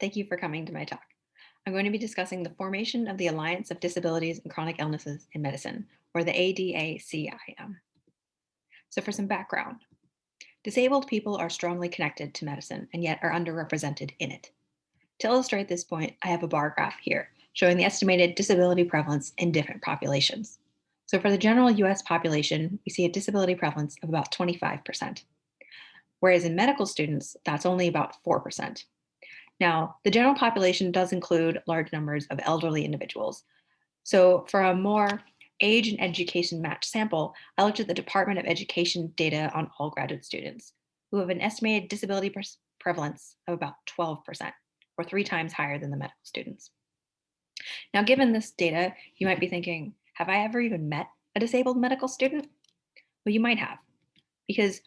Thank you for coming to my talk. I'm going to be discussing the formation of the Alliance of Disabilities and Chronic Illnesses in Medicine, or the ADACIM. So for some background, disabled people are strongly connected to medicine and yet are underrepresented in it. To illustrate this point, I have a bar graph here showing the estimated disability prevalence in different populations. So for the general US population, we see a disability prevalence of about 25%, whereas in medical students, that's only about 4%. Now, the general population does include large numbers of elderly individuals. So for a more age and education matched sample, I looked at the Department of Education data on all graduate students who have an estimated disability prevalence of about 12%, or 3 times higher than the medical students. Now, given this data, you might be thinking, have I ever even met a disabled medical student? Well, you might have, because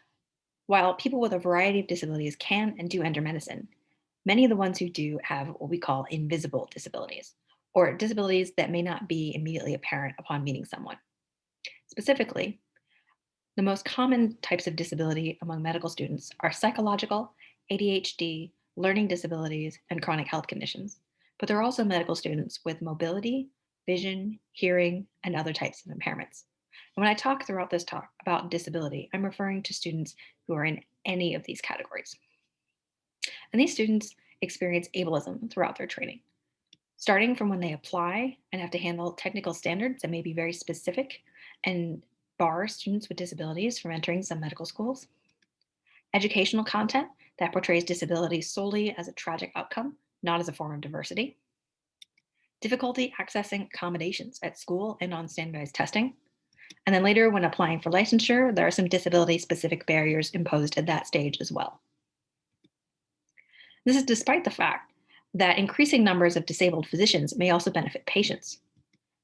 while people with a variety of disabilities can and do enter medicine, many of the ones who do have what we call invisible disabilities, or disabilities that may not be immediately apparent upon meeting someone. Specifically, the most common types of disability among medical students are psychological, ADHD, learning disabilities, and chronic health conditions. But there are also medical students with mobility, vision, hearing, and other types of impairments. And when I talk throughout this talk about disability, I'm referring to students who are in any of these categories. And these students experience ableism throughout their training, starting from when they apply and have to handle technical standards that may be very specific and bar students with disabilities from entering some medical schools. Educational content that portrays disability solely as a tragic outcome, not as a form of diversity. Difficulty accessing accommodations at school and on standardized testing. And then later, when applying for licensure, there are some disability-specific barriers imposed at that stage as well. This is despite the fact that increasing numbers of disabled physicians may also benefit patients.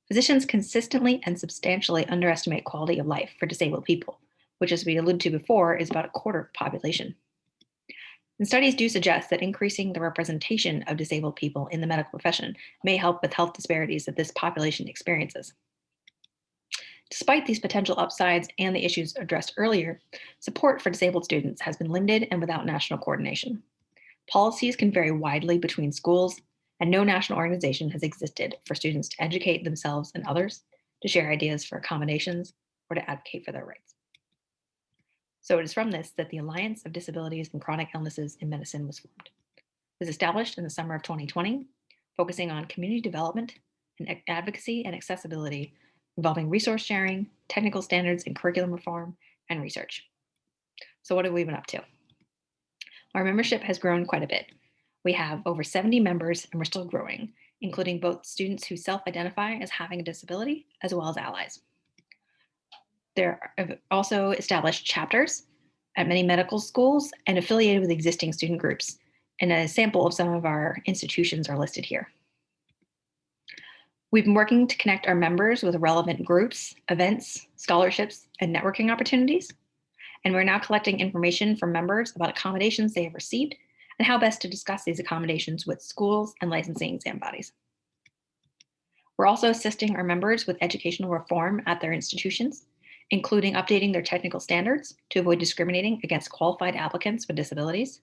Physicians consistently and substantially underestimate quality of life for disabled people, which, as we alluded to before, is about a quarter of the population. And studies do suggest that increasing the representation of disabled people in the medical profession may help with health disparities that this population experiences. Despite these potential upsides and the issues addressed earlier, support for disabled students has been limited and without national coordination. Policies can vary widely between schools, and no national organization has existed for students to educate themselves and others, to share ideas for accommodations, or to advocate for their rights. So it is from this that the Alliance of Disabilities and Chronic Illnesses in Medicine was formed. It was established in the summer of 2020, focusing on community development and advocacy and accessibility, involving resource sharing, technical standards and curriculum reform, and research. So what have we been up to? Our membership has grown quite a bit. We have over 70 members and we're still growing, including both students who self-identify as having a disability as well as allies. There are also established chapters at many medical schools and affiliated with existing student groups. And a sample of some of our institutions are listed here. We've been working to connect our members with relevant groups, events, scholarships, and networking opportunities. And we're now collecting information from members about accommodations they have received and how best to discuss these accommodations with schools and licensing exam bodies. We're also assisting our members with educational reform at their institutions, including updating their technical standards to avoid discriminating against qualified applicants with disabilities,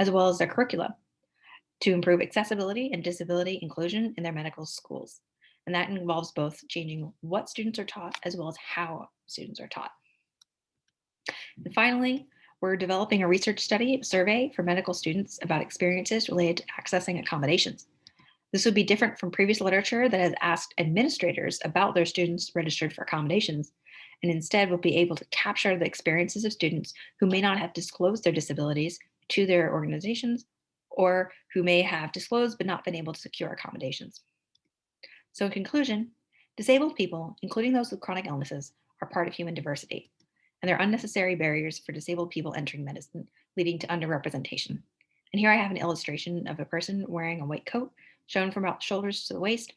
as well as their curricula to improve accessibility and disability inclusion in their medical schools. And that involves both changing what students are taught as well as how students are taught. And finally, we're developing a research study survey for medical students about experiences related to accessing accommodations. This would be different from previous literature that has asked administrators about their students registered for accommodations, and instead will be able to capture the experiences of students who may not have disclosed their disabilities to their organizations, or who may have disclosed but not been able to secure accommodations. So in conclusion, disabled people, including those with chronic illnesses, are part of human diversity, and they're unnecessary barriers for disabled people entering medicine, leading to underrepresentation. And here I have an illustration of a person wearing a white coat, shown from about shoulders to the waist,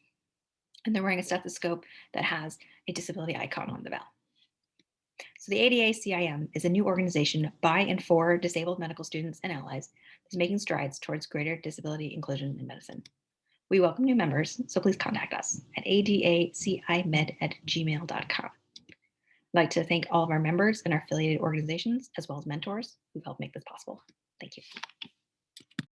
and they're wearing a stethoscope that has a disability icon on the bell. So the ADA-CIM is a new organization by and for disabled medical students and allies that's making strides towards greater disability inclusion in medicine. We welcome new members, so please contact us at adacimed@gmail.com. I'd like to thank all of our members and our affiliated organizations, as well as mentors who've helped make this possible. Thank you.